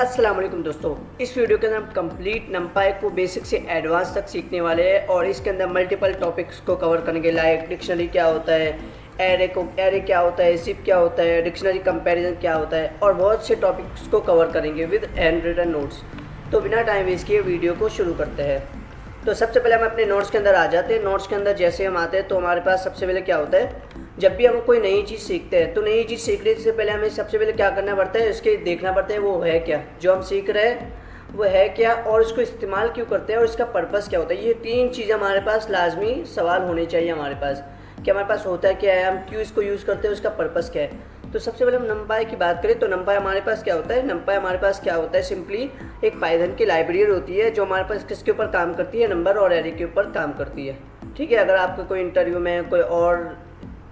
अस्सलाम वालेकुम दोस्तों। इस वीडियो के अंदर हम कंप्लीट नंपाई को बेसिक से एडवांस तक सीखने वाले हैं और इसके अंदर मल्टीपल टॉपिक्स को कवर करेंगे। लाइक डिक्शनरी क्या होता है, एरे क्या होता है, सिप क्या होता है, डिक्शनरी कंपैरिजन क्या होता है और बहुत से टॉपिक्स को कवर करेंगे विद हैंड रिटन नोट्स। तो बिना टाइम वेस्ट किए वीडियो को शुरू करते हैं। तो सबसे पहले हम अपने नोट्स के अंदर आ जाते हैं। नोट्स के अंदर जैसे हम आते हैं तो हमारे पास सबसे पहले क्या होता है, जब भी हम कोई नई चीज़ सीखते हैं तो नई चीज़ सीखने से पहले हमें सबसे पहले क्या करना पड़ता है, इसके देखना पड़ता है वो है क्या, जो हम सीख रहे हैं वो है क्या और उसको इस्तेमाल क्यों करते हैं और इसका पर्पस क्या होता है। ये तीन चीज़ें हमारे पास लाजमी सवाल होने चाहिए हमारे पास, कि हमारे पास होता है क्या है, हम क्यों इसको यूज़ करते हैं, उसका पर्पस क्या है। तो सबसे पहले हम नंपाई की बात करें तो नंपाई हमारे पास क्या होता है, नंपाई हमारे पास क्या होता है, सिंपली एक पाइथन की लाइब्रेरी होती है जो हमारे पास किसके ऊपर काम करती है, नंबर और एरे के ऊपर काम करती है। ठीक है, अगर आपको कोई इंटरव्यू में कोई और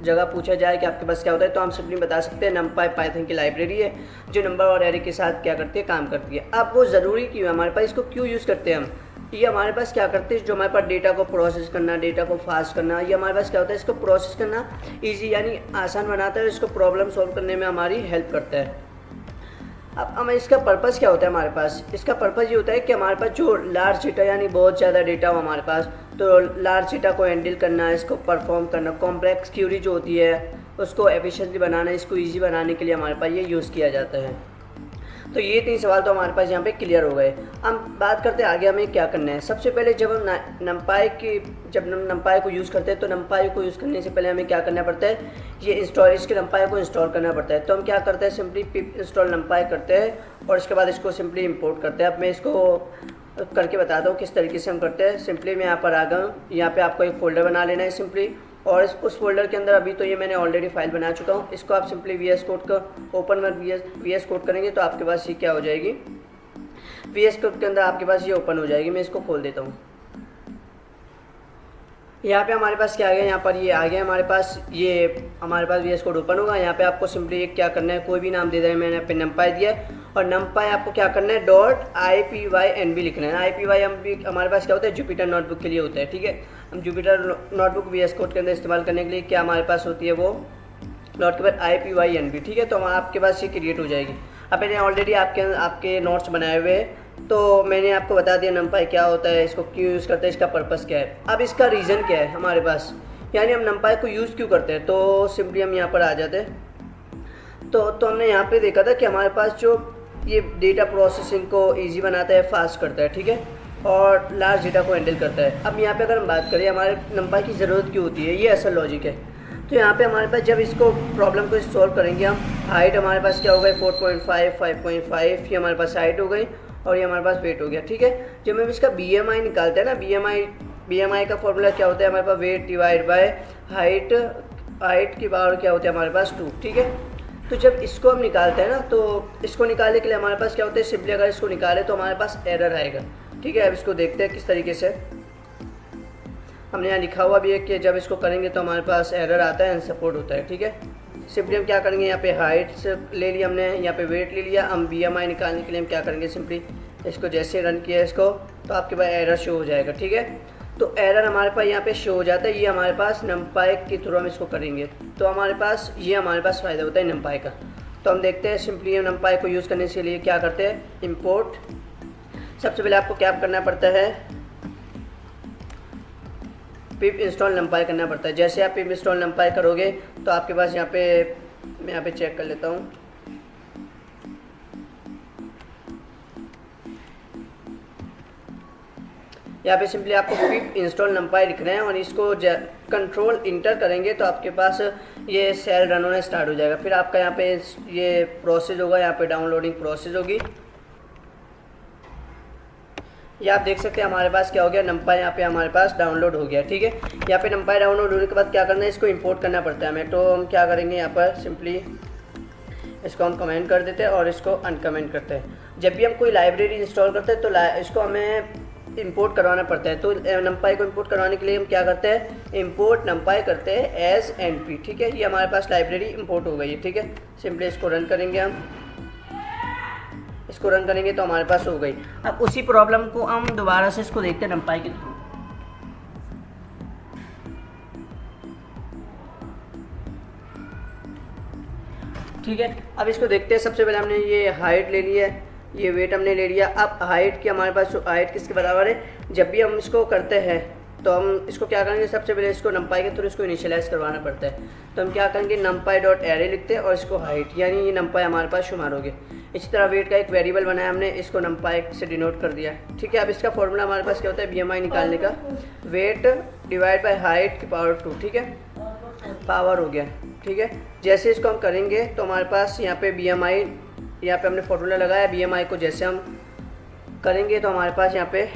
जगह पूछा जाए कि आपके पास क्या होता है तो हम सिंपली बता सकते हैं नंपाई पाइथन की लाइब्रेरी है जो नंबर और एरे के साथ क्या करती है, काम करती है। अब वो ज़रूरी क्यों है हमारे पास, इसको क्यों यूज़ करते हैं हम, ये हमारे पास क्या करते हैं, जो हमारे पास डेटा को प्रोसेस करना, डेटा को फास्ट करना, ये हमारे पास क्या होता है, इसको प्रोसेस करना ईजी यानी आसान बनाता है, इसको प्रॉब्लम सॉल्व करने में हमारी हेल्प करता है। अब हमें इसका पर्पस क्या होता है हमारे पास, इसका पर्पस ये होता है कि हमारे पास जो लार्ज डेटा यानी बहुत ज़्यादा डेटा हो हमारे पास, तो लार्ज डेटा को हैंडल करना, इसको परफॉर्म करना, कॉम्प्लेक्स क्यूरी जो होती है उसको एफिशिएंटली बनाना, इसको इजी बनाने के लिए हमारे पास ये यूज़ किया जाता है। तो ये तीन सवाल तो हमारे पास यहाँ पे क्लियर हो गए। हम बात करते हैं आगे हमें क्या करना है। सबसे पहले जब हम नंपाई को यूज़ करते हैं तो नंपाई को यूज़ करने से पहले हमें क्या करना पड़ता है, ये इसके नंपाई को इंस्टॉल करना पड़ता है। तो हम क्या करते हैं, सिंपली पिप इंस्टॉल नंपाई करते हैं और इसके बाद इसको सिंपली इंपोर्ट करते हैं। अब मैं इसको करके बताता हूँ किस तरीके से हम करते हैं। सिंपली मैं यहाँ पर आ गया हूँ, यहाँ पर आपको एक फ़ोल्डर बना लेना है सिंपली, और उस फोल्डर के अंदर अभी तो ये मैंने ऑलरेडी फाइल बना चुका हूँ, इसको आप सिंपली VS कोड का ओपन में VS कोड करेंगे तो आपके पास ये क्या हो जाएगी, VS कोड के अंदर आपके पास ये ओपन हो जाएगी। मैं इसको खोल देता हूँ। यहाँ पे हमारे पास क्या आ गया, यहाँ पर ये आ गया हमारे पास, ये हमारे पास VS कोड ओपन होगा। यहाँ पे आपको सिंपली क्या करना है, कोई भी नाम दे दें, मैंने यहाँ पे नंपाई दिया और नंपाई आपको क्या करना है .ipynb लिखना है। IPY हमारे पास क्या होता है, जुपिटर नोटबुक के लिए होता है। ठीक है, हम जुपिटर नोटबुक VS कोड के अंदर इस्तेमाल करने के लिए क्या हमारे पास होती है, वो नोट के बाद IPYNB। ठीक है, तो आपके पास ये क्रिएट हो जाएगी। अब मैंने ऑलरेडी आपके नोट्स बनाए हुए हैं तो मैंने आपको बता दिया नंपाई क्या होता है, इसको क्यों यूज़ करते हैं, इसका पर्पस क्या है। अब इसका रीज़न क्या है हमारे पास, यानी हम नंपाई को यूज़ क्यों करते हैं। तो सिंपली हम यहाँ पर आ जाते हैं। तो हमने यहाँ पे देखा था कि हमारे पास जो ये डेटा प्रोसेसिंग को ईजी बनाता है, फास्ट करता है, ठीक है, और लार्ज डेटा को हैंडल करता है। अब यहाँ पे अगर हम बात करें हमारे नंपाई की ज़रूरत क्यों होती है, ये असल लॉजिक है। तो यहाँ पे हमारे पास जब इसको प्रॉब्लम को सॉल्व करेंगे हम, हाइट हमारे पास क्या हो गई 4.5, 5.5, ये हमारे पास हाइट हो गई और ये हमारे पास वेट हो गया। ठीक है, जब हम इसका BMI निकालते हैं ना, BMI का फॉर्मूला क्या होता है हमारे पास, वेट डिवाइड बाय हाइट की पावर क्या होती है हमारे पास 2। ठीक है, तो जब इसको हम निकालते हैं ना, तो इसको निकालने के लिए हमारे पास क्या होता है, सिंपली अगर इसको निकाले तो हमारे पास एरर आएगा। ठीक है, अब इसको देखते हैं किस तरीके से। हमने यहाँ लिखा हुआ भी है कि जब इसको करेंगे तो हमारे पास एरर आता है, अनसपोर्ट होता है। ठीक है, सिंपली हम क्या करेंगे, यहाँ पे हाइट से ले लिया हमने, यहाँ पे वेट ले लिया। हम BMI निकालने के लिए हम क्या करेंगे, सिंपली इसको जैसे रन किया इसको तो आपके पास एरर शो हो जाएगा। ठीक है, तो एरर हमारे पास यहाँ पे शो हो जाता है, ये हमारे पास नंपाई के थ्रू हम इसको करेंगे तो हमारे पास ये हमारे पास फ़ायदा होता है नंपाई का। तो हम देखते हैं सिंपली हम नंपाई को यूज़ करने के लिए क्या करते हैं, इंपोर्ट। सबसे पहले आपको क्या करना पड़ता है, पिप इंस्टॉल नंपाई करना पड़ता है। जैसे आप पिप इंस्टॉल नंपाई करोगे तो आपके पास यहाँ पे, मैं यहाँ पे चेक कर लेता हूँ, यहाँ पे सिंपली आपको पिप इंस्टॉल नंपाई लिखना है और इसको कंट्रोल इंटर करेंगे तो आपके पास ये सेल रन होना स्टार्ट हो जाएगा। फिर आपका यहाँ पे ये प्रोसेस होगा, यहाँ पे डाउनलोडिंग प्रोसेस होगी। ये आप देख सकते हैं हमारे पास क्या हो गया, नंपाई यहाँ पे हमारे पास डाउनलोड हो गया। ठीक है, यहाँ पे नंपाई डाउनलोड होने के बाद क्या करना है, इसको इंपोर्ट करना पड़ता है हमें। तो हम क्या करेंगे, यहाँ पर सिंपली इसको हम कमेंट कर देते हैं और इसको अनकमेंट करते हैं। जब भी हम कोई लाइब्रेरी इंस्टॉल करते हैं तो इसको हमें इंपोर्ट करवाना पड़ता है। तो नंपाई को इंपोर्ट करवाने के लिए हम क्या करते हैं, इंपोर्ट नंपाई करते हैं एज NP। ठीक है, ये हमारे पास लाइब्रेरी इंपोर्ट हो गई है। ठीक है, सिंपली इसको रन करेंगे हम, इसको रन करेंगे तो हमारे पास हो गई। अब उसी प्रॉब्लम को हम दोबारा से इसको देखते हैं नंपाई के थ्रू। ठीक है, अब इसको देखते हैं। सबसे पहले हमने ये हाइट ले ली है, ये वेट हमने ले लिया। अब हाइट की हमारे पास हाइट किसके बराबर है, जब भी हम इसको करते हैं तो हम इसको क्या करेंगे, सबसे पहले इसको नंपाई के थ्रू इसको इनिशियलाइज करवाना पड़ता है। तो हम क्या करेंगे, नंपाई डॉट एरे लिखते हैं और इसको हाइट, यानी ये नंपाई हमारे पास शुमार हो गए। इसी तरह वेट का एक वेरिएबल बनाया हमने, इसको नंपाई से डिनोट कर दिया। ठीक है, अब इसका फॉर्मूला हमारे पास क्या होता है, BMI निकालने का, वेट डिवाइड बाई हाइट की पावर 2। ठीक है, पावर हो गया। ठीक है, जैसे इसको हम करेंगे तो हमारे पास यहाँ पे BMI, यहाँ पे हमने फॉर्मूला लगाया, BMI को जैसे हम करेंगे तो हमारे पास यहाँ पे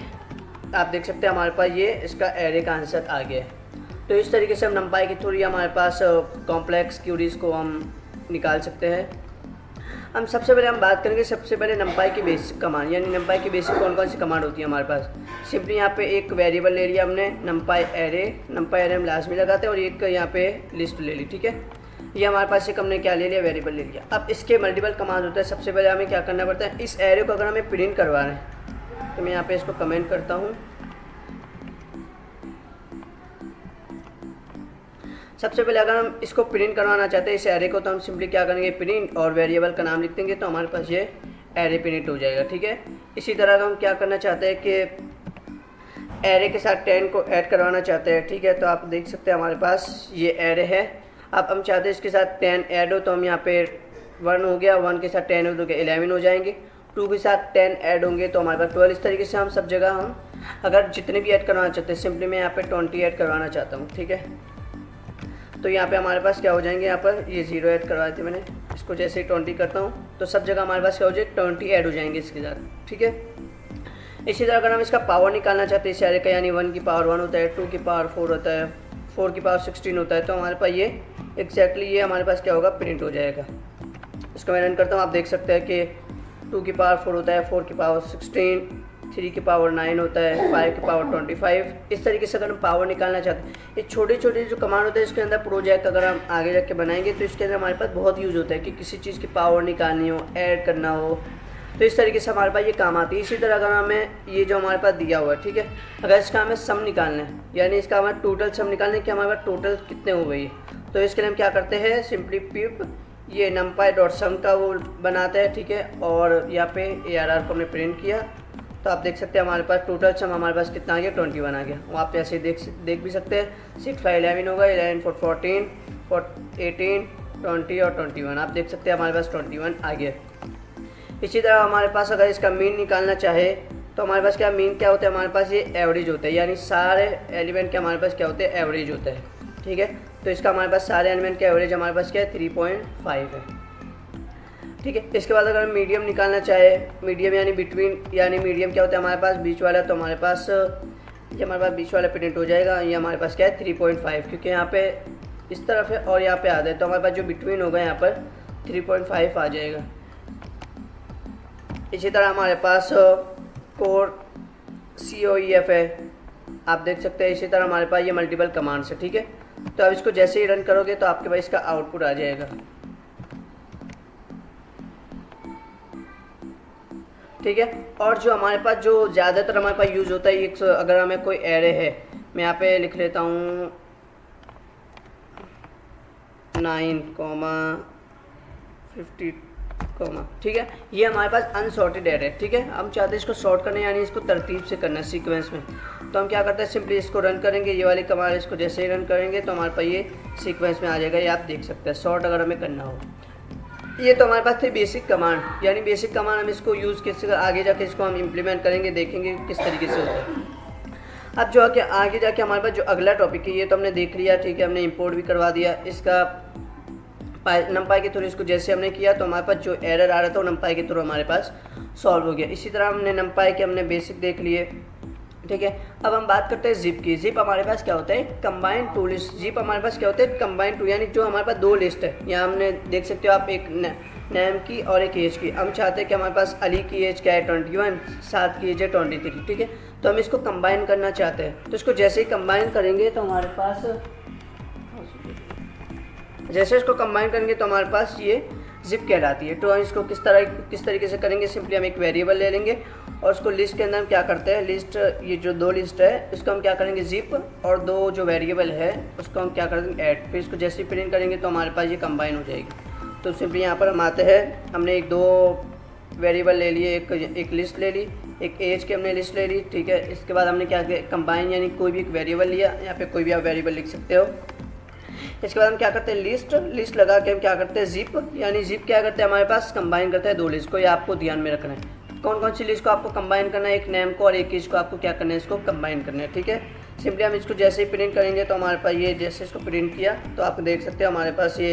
आप देख सकते हैं हमारे पास ये इसका एरे का आंसर आ गया है। तो इस तरीके से हम नंपाई के थ्रू हमारे पास कॉम्प्लेक्स क्यूरीज को हम निकाल सकते हैं। हम सबसे पहले हम बात करेंगे, सबसे पहले नंपाई की बेसिक कमांड, यानी नंपाई की बेसिक कौन कौन सी कमांड होती है हमारे पास। सिंपली यहाँ पे एक वेरिएबल ले लिया हमने नंपाई एरे हम लास्ट में लगाते हैं, और एक यहाँ पे लिस्ट ले ली। ठीक है, ये हमारे पास एक हमने क्या ले लिया, वेरिएबल ले लिया। अब इसके मल्टीपल कमांड होता है। सबसे पहले हमें क्या करना पड़ता है, इस एरे को अगर हमें प्रिंट करवाना है तो मैं यहाँ पे इसको कमेंट करता हूँ। सबसे पहले अगर हम इसको प्रिंट करवाना चाहते हैं इस एरे को, तो हम सिंपली क्या करेंगे, प्रिंट और वेरिएबल का नाम लिख देंगे, तो हमारे पास ये एरे प्रिंट हो जाएगा। ठीक है, इसी तरह अगर हम क्या करना चाहते हैं कि एरे के साथ 10 को ऐड करवाना चाहते हैं। ठीक है, तो आप देख सकते हैं हमारे पास ये एरे है। अब हम चाहते हैं इसके साथ 10 ऐड हो, तो हम यहाँ पे 1 हो गया, 1 के साथ 10 हो तो 11 हो जाएंगे, 2 के साथ 10 ऐड होंगे तो हमारे पास 12। इस तरीके से हम सब जगह हम अगर जितने भी ऐड करवाना चाहते हैं, सिंपली मैं यहाँ पे 20 ऐड करवाना चाहता हूँ। ठीक है, तो यहाँ पे हमारे पास क्या हो जाएंगे, यहाँ पर ये 0 ऐड करवाए थे मैंने, इसको जैसे ही 20 करता हूँ तो सब जगह हमारे पास क्या हो जाएगा, 20 ऐड हो जाएंगे इसके साथ। ठीक है, इसी तरह अगर हम इसका पावर निकालना चाहते हैं इस एरे का, यानी 1 की पावर 1 होता है, 2 की पावर 4 होता है, 4 की पावर 16 होता है, तो हमारे पास ये एग्जैक्टली ये हमारे पास क्या होगा, प्रिंट हो जाएगा। इसको मैं रन करता हूँ, आप देख सकते हैं कि 2 की पावर 4 होता है, 4 की पावर 16, 3 की पावर 9 होता है, 5 की पावर 25। इस तरीके से अगर हम पावर निकालना चाहते हैं, ये छोटे छोटे जो कमांड होते हैं इसके अंदर प्रोजेक्ट अगर हम आगे जाके बनाएंगे तो इसके अंदर हमारे पास बहुत यूज़ होता है कि किसी चीज़ की पावर निकालनी हो, ऐड करना हो, तो इस तरीके से हमारे पास ये काम आती है। इसी तरह अगर हमें ये जो हमारे पास दिया हुआ है, ठीक है, अगर इसका हमें सम निकालना है, यानी इसका हमें टोटल सम निकालना है कि हमारे पास टोटल कितने हो गई, तो इसके लिए हम क्या करते हैं, सिंपली पिप ये numpy डॉट सम का वो बनाते हैं। ठीक है, और यहाँ पे ARR को हमने प्रिंट किया तो आप देख सकते हैं हमारे पास टोटल सम हमारे पास कितना आ गया, 21 आ गया। वो आप ऐसे देख भी सकते हैं, 6 5 11 होगा, 11 4 14 18 20 और 21, आप देख सकते हैं हमारे पास 21 आ गया। इसी तरह हमारे पास अगर इसका मीन निकालना चाहे तो हमारे पास क्या मीन क्या होता है, हमारे पास ये एवरेज होता है, यानी सारे एलिमेंट के हमारे पास क्या होते हैं, एवरेज होता है। ठीक है, तो इसका हमारे पास सारे एलिमेंट का एवरेज हमारे पास क्या है, 3.5 है। ठीक है, इसके बाद अगर हम मीडियम निकालना चाहे, मीडियम यानी बिटवीन, यानी मीडियम क्या होता है हमारे पास, बीच वाला, तो हमारे पास ये हमारे पास बीच वाला प्रिंट हो जाएगा। ये हमारे पास क्या है, 3.5, क्योंकि यहाँ पे इस तरफ है और यहाँ पे आधा है, तो हमारे पास जो बिटवीन होगा यहाँ पर 3.5 आ जाएगा। इसी तरह हमारे पास कोर COEF है, आप देख सकते हैं। इसी तरह हमारे पास ये मल्टीपल कमांड्स है। ठीक है, तो अब इसको जैसे ही रन करोगे तो आपके पास इसका आउटपुट आ जाएगा। ठीक है, और जो हमारे पास जो ज़्यादातर हमारे पास यूज़ होता है, एक अगर हमें कोई एरे है, मैं यहाँ पे लिख लेता हूँ 9,50, ठीक है, ये हमारे पास अनसॉर्टेड एरे है। ठीक है, हम चाहते हैं इसको सॉर्ट करना, यानी इसको तरतीब से करना है, सीक्वेंस में। तो हम क्या करते हैं, सिंपली इसको रन करेंगे, ये वाली कमांड, इसको जैसे ही रन करेंगे तो हमारे पास ये सीक्वेंस में आ जाएगा। ये आप देख सकते हैं, सॉर्ट अगर हमें करना हो। ये तो हमारे पास थी बेसिक कमांड, यानी बेसिक कमांड हम इसको यूज़ कैसे आगे जाके इसको हम इम्प्लीमेंट करेंगे, देखेंगे किस तरीके से होता है। अब जो आगे जाके हमारे पास जो अगला टॉपिक है, ये तो हमने देख लिया। ठीक है, हमने इंपोर्ट भी करवा दिया इसका नंपाई के थ्रू। इसको जैसे हमने किया तो हमारे पास जो एरर आ रहा था वो नंपाई के थ्रू हमारे पास सॉल्व हो गया। इसी तरह हमने नंपाई के हमने बेसिक देख लिए। ठीक है, अब हम बात करते हैं जिप की। जिप हमारे पास क्या होता है, कंबाइंड टू लिस्ट। जिप हमारे पास क्या होता है, कंबाइंड टू, यानी जो हमारे पास दो लिस्ट है। यहाँ हमने देख सकते हो आप, एक नेम की और एक एज की। हम चाहते हैं कि हमारे पास अली की एज क्या है 21, साथ की एज है 23। ठीक है, तो हम इसको कंबाइन करना चाहते हैं। तो इसको जैसे ही कंबाइन करेंगे तो हमारे पास, जैसे इसको कंबाइन करेंगे तो हमारे पास ये जिप कहलाती है। तो हम इसको किस तरीके से करेंगे, सिंपली हम एक वेरिएबल ले लेंगे और उसको लिस्ट के अंदर हम क्या करते हैं, लिस्ट, ये जो दो लिस्ट है इसको हम क्या करेंगे जिप, और दो जो वेरिएबल है उसको हम क्या करेंगे ऐड। फिर इसको जैसे ही प्रिंट करेंगे तो हमारे पास ये कंबाइन हो जाएगी। तो सिंपली यहाँ पर हम आते हैं, हमने एक दो वेरिएबल ले लिए, एक लिस्ट ले ली, एक एज की हमने लिस्ट ले ली, ठीक है। इसके बाद हमने क्या किया, कंबाइन यानी कोई भी एक वेरिएबल लिया, यहाँ पे कोई भी आप वेरिएबल लिख सकते हो। इसके बाद हम क्या करते हैं, लिस्ट लगा के हम क्या करते हैं, जिप यानी जिप क्या करते हैं, हमारे पास कंबाइन करते हैं 2 लिस्ट को, ये आपको ध्यान में रखना है। कौन कौन सी लिस्ट को आपको कंबाइन करना है, एक नेम को और एक एज को आपको क्या करना है, इसको कंबाइन करना है, ठीक है। सिंपली हम इसको जैसे ही प्रिंट करेंगे तो हमारे पास ये, जैसे इसको प्रिंट किया तो आप देख सकते हो हमारे पास ये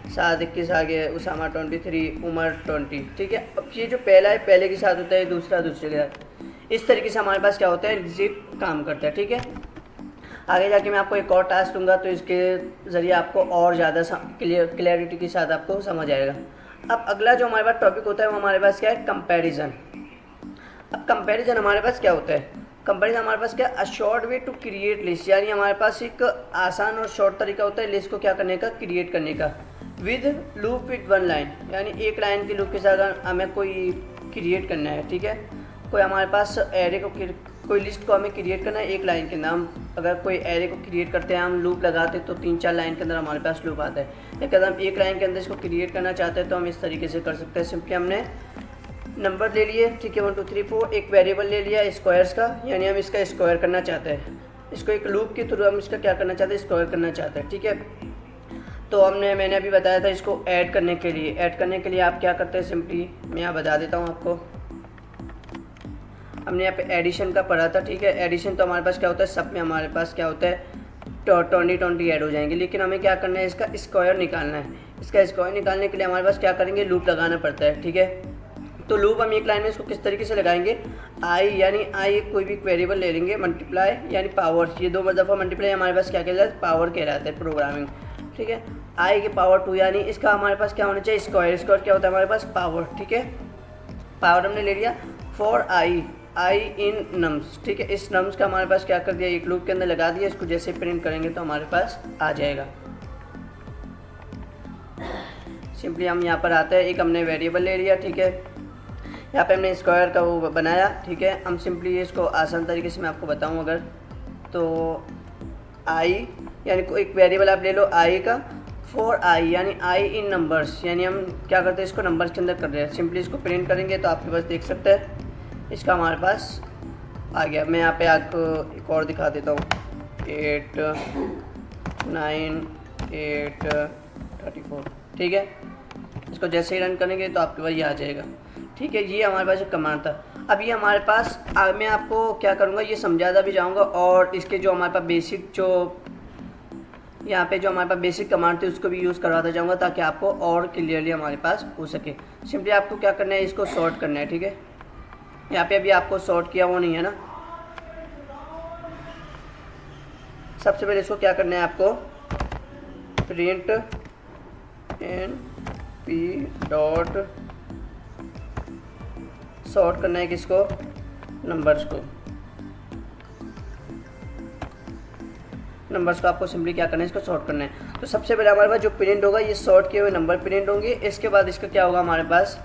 7-21 आ गया, उसामा 23, उमर 20, ठीक है। अब ये जो पहला है पहले के साथ होता है, दूसरा दूसरे के साथ, इस तरीके से हमारे पास क्या होता है, जिप काम करता है, ठीक है। आगे जाके मैं आपको एक और टास्क दूंगा तो इसके ज़रिए आपको और ज़्यादा क्लियरिटी के साथ आपको समझ आएगा। अब अगला जो हमारे पास टॉपिक होता है वो हमारे पास क्या है, कंपैरिजन। अब कंपैरिजन हमारे पास क्या होता है, कंपैरिजन हमारे पास क्या, a short way to create list, यानी हमारे पास एक आसान और शॉर्ट तरीका होता है लिस्ट को क्या करने का, क्रिएट करने का। विद लूप विद 1 लाइन, यानी एक लाइन की लूप के साथ हमें कोई क्रिएट करना है, ठीक है। कोई हमारे पास एरे को, कोई लिस्ट को हमें क्रिएट करना है एक लाइन के अंदर। हम अगर कोई एरे को क्रिएट करते हैं, हम लूप लगाते तो 3-4 लाइन के अंदर हमारे पास लूप आता है। लेकिन हम एक लाइन के अंदर इसको क्रिएट करना चाहते हैं तो हम इस तरीके से कर सकते हैं। सिंपली हमने नंबर ले लिए, ठीक है, 1 2 3 4, एक वेरिएबल ले लिया स्क्वायर्स का, यानी हम इसका स्क्वायर करना चाहते हैं, इसको एक लूप के थ्रू हम इसका क्या करना चाहते हैं, स्क्वायर करना चाहते हैं, ठीक है। तो मैंने अभी बताया था इसको ऐड करने के लिए आप क्या करते हैं, सिंपली मैं यहाँ बता देता हूँ आपको। हमने यहाँ पे एडिशन का पढ़ा था, ठीक है। एडिशन तो हमारे पास क्या होता है, सब में हमारे पास क्या होता है 20 ऐड हो जाएंगे, लेकिन हमें क्या करना है, इसका स्क्वायर निकालना है। इसका स्क्वायर निकालने के लिए हमारे पास क्या करेंगे, लूप लगाना पड़ता है, ठीक है। तो लूप हम एक लाइन में इसको किस तरीके से लगाएंगे, आई यानी आई कोई भी वेरिएबल ले लेंगे, मल्टीप्लाई यानी पावर, ये 2 दफ़ा मल्टीप्लाई हमारे पास क्या कहलाता है, पावर कहलाता है प्रोग्रामिंग, ठीक है। आई की पावर 2 यानी इसका हमारे पास क्या होना चाहिए, स्क्वायर क्या होता है हमारे पास, पावर, ठीक है। पावर हमने ले लिया। फॉर आई इन नम्स, ठीक है। इस नम्स का हमारे पास क्या कर दिया, एक लूप के अंदर लगा दिया, इसको जैसे प्रिंट करेंगे तो हमारे पास आ जाएगा। सिंपली हम यहाँ पर आते हैं, एक हमने वेरिएबल ले लिया, ठीक है। यहाँ पे हमने स्क्वायर का वो बनाया, ठीक है। हम सिंपली इसको आसान तरीके से मैं आपको बताऊँ अगर, तो आई यानी कोई एक वेरिएबल आप ले लो आई का, फॉर आई यानी आई इन नंबर्स, यानी हम क्या करते हैं, इसको नंबर्स के अंदर कर रहे हैं। सिंपली इसको प्रिंट करेंगे तो आपके पास देख सकते हैं इसका हमारे पास आ गया। मैं यहाँ पे आपको एक और दिखा देता हूँ, 8 9 8 34, ठीक है। इसको जैसे ही रन करेंगे तो आपके पास ये आ जाएगा, ठीक है। ये हमारे पास एक कमांड था। अब ये हमारे पास मैं आपको क्या करूँगा, ये समझाता भी जाऊँगा और इसके जो हमारे पास बेसिक, जो यहाँ पे जो हमारे पास बेसिक कमांड थी उसको भी यूज़ करवाता जाऊँगा ताकि आपको और क्लियरली हमारे पास हो सके। सिंपली आपको क्या करना है, इसको सॉर्ट करना है, ठीक है। यहाँ पे अभी आपको सॉर्ट किया वो नहीं है ना। सबसे पहले इसको क्या करना है, आपको print N P dot sort करना है, किसको, नंबर्स को। नंबर्स को आपको सिंपली क्या करना है, इसको सॉर्ट करना है। तो सबसे पहले हमारे पास जो प्रिंट होगा ये सॉर्ट किए हुए नंबर प्रिंट होंगे। इसके बाद इसका क्या होगा, हमारे पास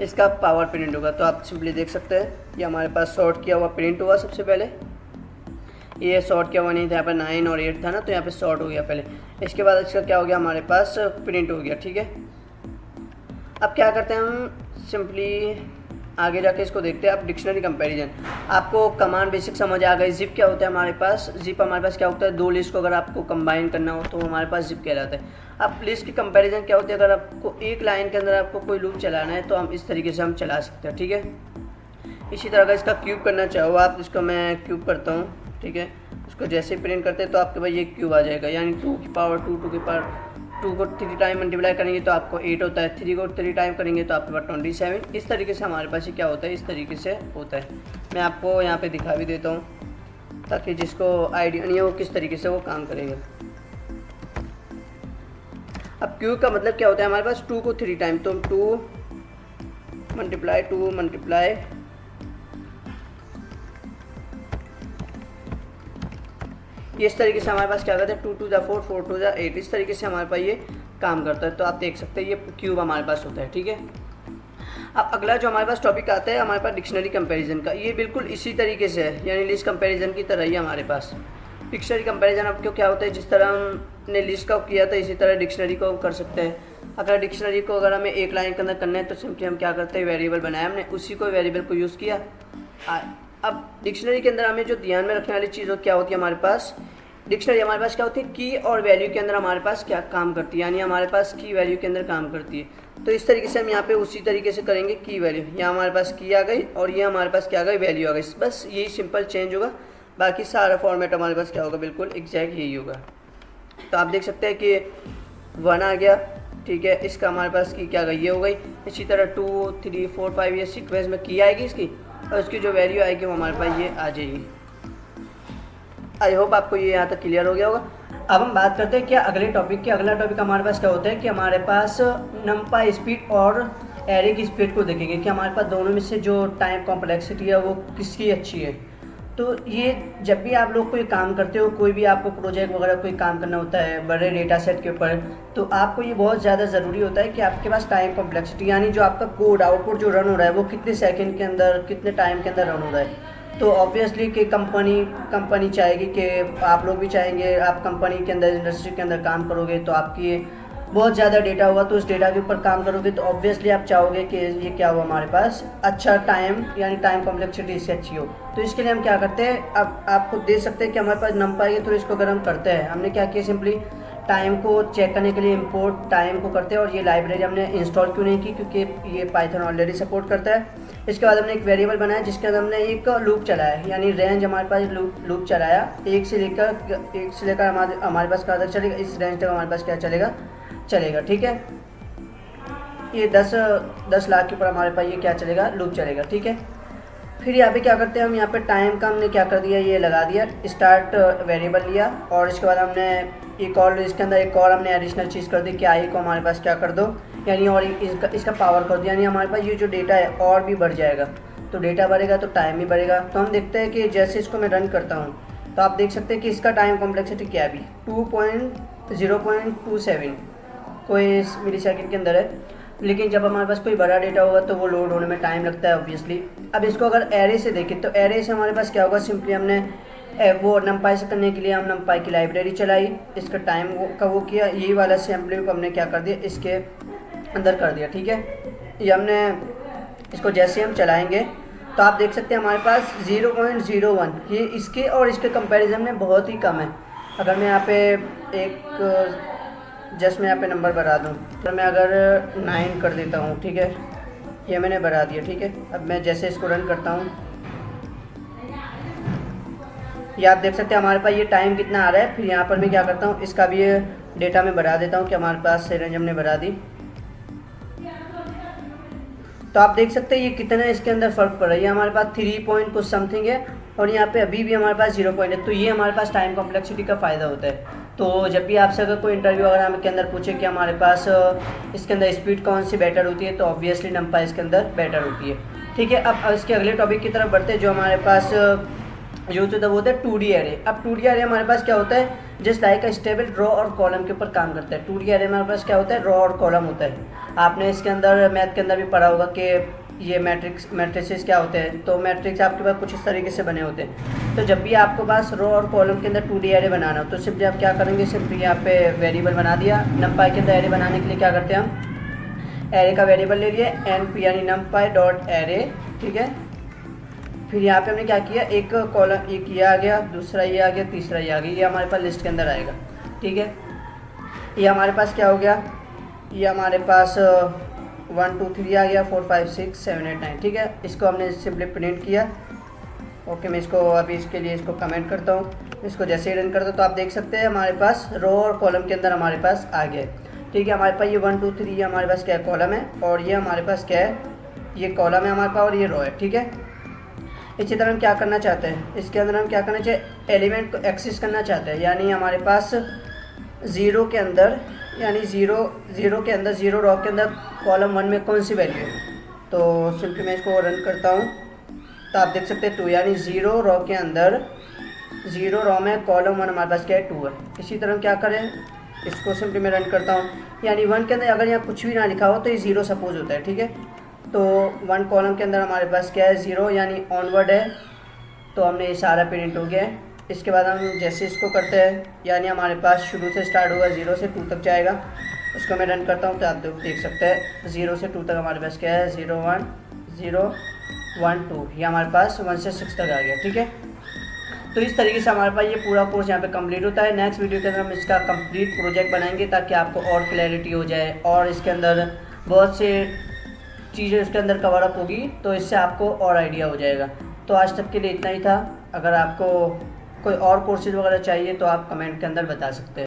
इसका पावर प्रिंट होगा। तो आप सिंपली देख सकते हैं ये हमारे पास सॉर्ट किया हुआ प्रिंट हुआ। सबसे पहले ये सॉर्ट किया हुआ नहीं था, यहाँ पर 9 और 8 था ना, तो यहाँ पे सॉर्ट हो गया पहले। इसके बाद इसका क्या हो गया, हमारे पास प्रिंट हो गया, ठीक है। अब क्या करते हैं हम, सिंपली आगे जाके इसको देखते हैं। अब डिक्शनरी कंपैरिजन, आपको कमांड बेसिक समझ आ गई। जिप क्या होता है हमारे पास, जिप हमारे पास क्या होता है, 2 लिस्ट को अगर आपको कंबाइन करना हो तो हमारे पास जिप कहलाता है। अब लिस्ट की कंपैरिजन क्या होती है, अगर आपको एक लाइन के अंदर आपको कोई लूप चलाना है तो हम इस तरीके से हम चला सकते हैं, ठीक है। इसी तरह अगर इसका क्यूब करना चाहो आप, इसको मैं क्यूब करता हूँ, ठीक है। उसको जैसे ही प्रिंट करते हैं तो आपके पास ये क्यूब आ जाएगा, यानी 2 की पावर 2, 2 की पावर 2 को 3 टाइम मल्टीप्लाई करेंगे तो आपको 8 होता है, 3 को 3 टाइम करेंगे तो आपके पास 27। इस तरीके से हमारे पास ये क्या होता है, इस तरीके से होता है। मैं आपको यहाँ पे दिखा भी देता हूँ ताकि जिसको आइडिया नहीं है वो किस तरीके से वो काम करेगा। अब क्यूब का मतलब क्या होता है, हमारे पास 2 को 3 टाइम, तो 2 मल्टीप्लाई 2 मल्टीप्लाई ये इस तरीके से हमारे पास क्या करता है, 2 2 4 4 2 8, इस तरीके से हमारे पास ये काम करता है। तो आप देख सकते हैं ये क्यूब हमारे पास होता है, ठीक है। अब अगला जो हमारे पास टॉपिक आता है हमारे पास डिक्शनरी कंपैरिजन का, ये बिल्कुल इसी तरीके से है, यानी लिस्ट कंपैरिजन की तरह ही हमारे पास डिक्शनरी कंपैरिजन। अब क्यों क्या होता है, जिस तरह हमने लिस्ट का किया था इसी तरह डिक्शनरी को कर सकते हैं। अगर डिक्शनरी को अगर हमें एक लाइन के अंदर करना है तो सिंपली हम क्या करते हैं, वेरिएबल बनाया हमने, उसी को वेरिएबल को यूज़ किया। अब डिक्शनरी के अंदर हमें जो ध्यान में रखने वाली चीज़ क्या होती है, हमारे पास डिक्शनरी हमारे पास क्या होती है, की और वैल्यू के अंदर हमारे पास क्या काम करती है, यानी हमारे पास की वैल्यू के अंदर काम करती है। तो इस तरीके से हम यहाँ पे उसी तरीके से करेंगे, की वैल्यू यहाँ हमारे पास की आ गई और ये हमारे पास क्या आ गई, वैल्यू आ गई। बस यही सिंपल चेंज होगा, बाकी सारा फॉर्मेट हमारे पास क्या होगा, बिल्कुल एग्जैक्ट यही होगा। तो आप देख सकते हैं कि 1 आ गया, ठीक है, इसका हमारे पास की क्या गई, ये हो गई। इसी तरह 2 3 4 5 ये सीक्वेंस में की आएगी इसकी, और उसकी जो वैल्यू आएगी वो हमारे पास ये आ जाएगी। आई होप आपको ये यहाँ तक क्लियर हो गया होगा। अब हम बात करते हैं क्या अगले टॉपिक की। अगला टॉपिक हमारे पास क्या होता है कि हमारे पास नंपाई स्पीड और एरे की स्पीड को देखेंगे कि हमारे पास दोनों में से जो टाइम कॉम्प्लेक्सिटी है वो किसकी अच्छी है। तो ये जब भी आप लोग कोई काम करते हो, कोई भी आपको प्रोजेक्ट वगैरह कोई काम करना होता है बड़े डेटा सेट के ऊपर, तो आपको ये बहुत ज़्यादा ज़रूरी होता है कि आपके पास टाइम कॉम्प्लेक्सिटी यानी जो आपका कोड आउटपुट जो रन हो रहा है वो कितने सेकंड के अंदर, कितने टाइम के अंदर रन हो रहा है। तो ऑब्वियसली कि कंपनी चाहेगी कि आप लोग भी चाहेंगे, आप कंपनी के अंदर इंडस्ट्री के अंदर काम करोगे तो आपकी बहुत ज़्यादा डेटा होगा, तो उस डेटा के ऊपर काम करोगे तो ऑब्वियसली आप चाहोगे कि ये क्या हो, हमारे पास अच्छा टाइम यानी टाइम कॉम्प्लेक्सिटी इससे अच्छी हो। तो इसके लिए हम क्या करते हैं, अब आप खुद देख सकते हैं कि हमारे पास नंपाई है, तो इसको अगर हम करते हैं, हमने क्या किया, सिंपली टाइम को चेक करने के लिए इंपोर्ट टाइम को करते हैं। और ये लाइब्रेरी हमने इंस्टॉल क्यों नहीं की, क्योंकि ये पाइथन ऑलरेडी सपोर्ट करता है। इसके बाद हमने एक वेरिएबल बनाया जिसके अंदर हमने एक लूप चलाया, यानी रेंज हमारे पास लूप चलाया, एक से लेकर हमारे पास कहाँ तक चलेगा, इस रेंज तक हमारे पास क्या चलेगा, ठीक है। ये 10 लाख के ऊपर हमारे पास ये क्या चलेगा, लूप चलेगा, ठीक है। फिर यहाँ पे क्या करते हैं हम, यहाँ पे टाइम का हमने क्या कर दिया, ये लगा दिया, स्टार्ट वेरिएबल लिया, और इसके बाद हमने एक और इसके अंदर एक और हमने एडिशनल चीज़ कर दी कि आई को हमारे पास क्या कर दो, यानी और इसका पावर कर दो, यानी हमारे पास ये जो डेटा है और भी बढ़ जाएगा। तो डेटा बढ़ेगा तो टाइम भी बढ़ेगा। तो हम देखते हैं कि जैसे इसको मैं रन करता हूँ तो आप देख सकते हैं कि इसका टाइम कॉम्प्लेक्सिटी क्या है, अभी 0.27 कोई मिली सेकेंड के अंदर है। लेकिन जब हमारे पास कोई बड़ा डेटा होगा तो वो लोड होने में टाइम लगता है ऑब्वियसली। अब इसको अगर एरे से देखें तो एरे से हमारे पास क्या होगा, सिंपली हमने वो नंपाई से करने के लिए हम नंपाई की लाइब्रेरी चलाई, इसका टाइम का वो किया, यही वाला सैम्पलिंग को हमने क्या कर दिया, इसके अंदर कर दिया, ठीक है। ये हमने इसको जैसे हम चलाएंगे तो आप देख सकते हैं हमारे पास 0.01 ये इसके और इसके कंपैरिजन में बहुत ही कम है। अगर मैं यहाँ पे मैं यहाँ पे नंबर बढ़ा दूँ तो मैं अगर 9 कर देता हूँ, ठीक है, ये मैंने बढ़ा दिया, ठीक है। अब मैं जैसे इसको रन करता हूँ, ये आप देख सकते हैं हमारे पास ये टाइम कितना आ रहा है। फिर यहाँ पर मैं क्या करता हूँ, इसका भी डेटा में बढ़ा देता हूँ कि हमारे पास रेंज हमने बढ़ा दी। तो आप देख सकते हैं ये कितना इसके अंदर फ़र्क पड़ रहा है, ये हमारे पास 3 पॉइंट कुछ समथिंग है और यहाँ पे अभी भी हमारे पास 0 पॉइंट है। तो ये हमारे पास टाइम कॉम्प्लेक्सिटी का फ़ायदा होता है। तो जब भी आपसे अगर कोई इंटरव्यू अगर हम के अंदर पूछे कि हमारे पास इसके अंदर स्पीड कौन सी बेटर होती है, तो ऑब्वियसली नंपाई इसके अंदर बेटर होती है, ठीक है। अब इसके अगले टॉपिक की तरफ बढ़ते हैं जो हमारे पास यूज होता है वो होता है 2D एरे। अब 2D एरे हमारे पास क्या होता है, जस्ट लाइक अ स्टेबल रो और कॉलम के ऊपर काम करता है। 2D एरे हमारे पास क्या होता है, रो और कॉलम होता है। आपने इसके अंदर मैथ के अंदर भी पढ़ा होगा कि ये मैट्रिसेस क्या होते हैं। तो मैट्रिक्स आपके पास कुछ इस तरीके से बने होते हैं। तो जब भी आपके पास रो और कॉलम के अंदर 2D एरे बनाना हो तो सिंपली आप क्या करेंगे, सिंपली यहाँ पे वेरिएबल बना दिया। नंपाई के अंदर एरे बनाने के लिए क्या करते हैं, हम एरे का वेरिएबल ले लिए np यानी numpy डॉट एरे, ठीक है। फिर यहाँ पे हमने क्या किया, एक कॉलम एक ये आ गया, दूसरा ये आ गया, तीसरा ये आ गया, ये हमारे पास लिस्ट के अंदर आएगा, ठीक है। ये हमारे पास क्या हो गया, ये हमारे पास 1 2 3 आ गया, 4 5 6 7 8 9, ठीक है। इसको हमने सिंपली प्रिंट किया। ओके, मैं इसको अभी इसके लिए इसको कमेंट करता हूँ। इसको जैसे ही रन करता हूँ तो आप देख सकते हैं हमारे पास रो और कॉलम के अंदर हमारे पास आ गया, ठीक है। हमारे पास ये 1 2 3 ये हमारे पास क्या है, कॉलम है, और ये हमारे पास क्या है, ये कॉलम है हमारे पास और ये रो है, ठीक है। इसी तरह हम क्या करना चाहते हैं, इसके अंदर हम क्या करना चाहिए, एलिमेंट को एक्सेस करना चाहते हैं। यानी हमारे पास 0 के अंदर यानी 0 के अंदर 0 रो के अंदर कॉलम 1 में कौन सी वैल्यू है। तो सिंपली मैं इसको रन करता हूँ तो आप देख सकते हैं 2 यानी 0 रो के अंदर 0 रो में कॉलम 1 हमारे पास क्या है, 2 है। इसी तरह हम क्या करें, इसको सिंपली मैं रन करता हूँ, यानी 1 के अंदर अगर यहाँ कुछ भी ना लिखा हो तो ये 0 सपोज होता है, ठीक है। तो 1 कॉलम के अंदर हमारे पास क्या है, 0 यानी ऑनवर्ड है। तो हमने ये सारा प्रिंट हो गया है। इसके बाद हम जैसे इसको करते हैं यानी हमारे पास शुरू से स्टार्ट होगा 0 से 2 तक जाएगा। उसको मैं रन करता हूँ तो आप देख सकते हैं 0 से 2 तक हमारे पास क्या है, 0 1 0 1 2, ये हमारे पास 1 से 6 तक आ गया। ठीक है, तो इस तरीके से हमारे पास ये पूरा कोर्स यहाँ पे कंप्लीट होता है। नेक्स्ट वीडियो के अंदर हम इसका कंप्लीट प्रोजेक्ट बनाएंगे ताकि आपको और क्लैरिटी हो जाए और इसके अंदर बहुत से चीज़ें उसके अंदर कवर अप होगी, तो इससे आपको और आइडिया हो जाएगा। तो आज तक के लिए इतना ही था। अगर आपको कोई और कोर्सेज वगैरह चाहिए तो आप कमेंट के अंदर बता सकते हैं।